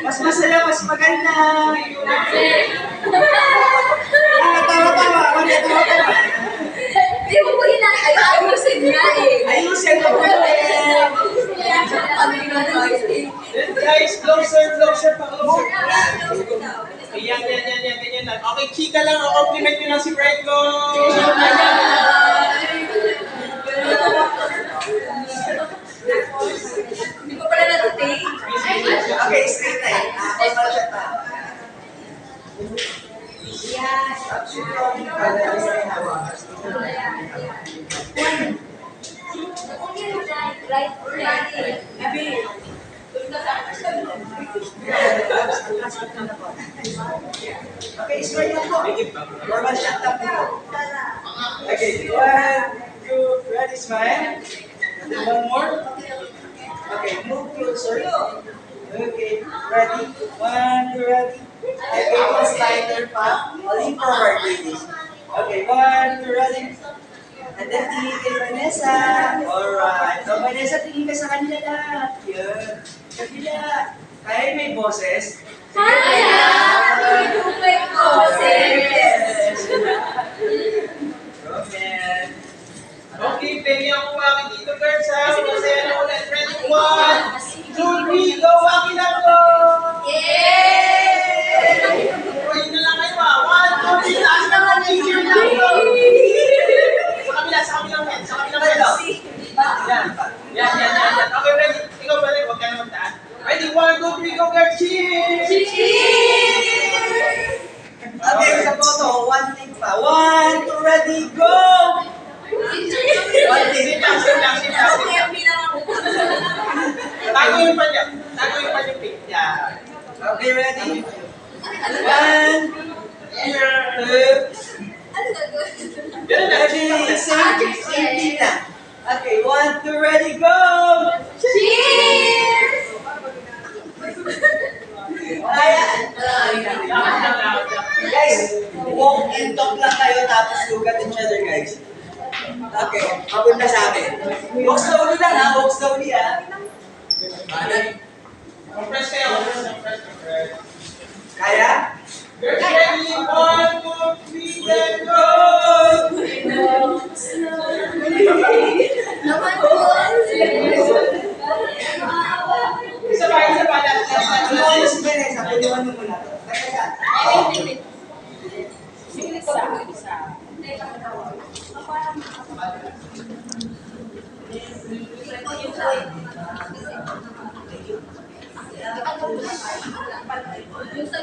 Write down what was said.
Mas masaya, mas maganda. Tawa-tawa. Tawa-tawa. Hindi mo po ayusin niya eh. Ayusin mo po Guys, closer, pa-closer. Yan, ganyan lang. Okay, chika lang, compliment nyo lang si Fred ko. Hindi ko pala natutake. Okay, straight tayo. Siya pa. Okay, straight lang po. Normal shot lang po. Okay, 1, 2, ready, smile. And then one more. Okay, move closer. Okay, ready? 1, 2, ready? Okay, one slider pa. Lean forward, ladies. Okay, 1, 2, ready? And then tingin kay Vanessa. Alright. So, Vanessa, tingin ka sa kanila na. Yun. Kabila. Kaya may boses. Kaya! May boses! Roman. Okay, pengi ang kuwaki dito, girls, ha? Masaya na ulit. Ready? 1, 2, 3, go! Waki lang ko! Yay! Uy, na lang kayo, ha? 1, 2, 3, taas lang ang teacher lang ko! Sa kabilang head. Yan. Okay, ready? Ikaw ba rin? Huwag ka naman taan. Ready? 1, 2, 3, go, girls! Cheers! Cheers! Okay, sa photo. One thing pa. 1, 2, ready, go! One thing. Sit lang. Tago yung panya pink. Yan. Okay, ready? 1, 2, ready, same na. Okay, 1, 2, ready, go! Cheers! Guys, walk and talk lang kayo tapos look at each other, guys. Okay, abot na sa akin. Walk slowly lang ha, walk slowly ha. Compress kayo. Kaya? Girls, ready? 1, 2, 3, then go! Naman po! Isa pa. Ano mo si Vanessa? Pwede mo muna to. Vanessa. Yung sa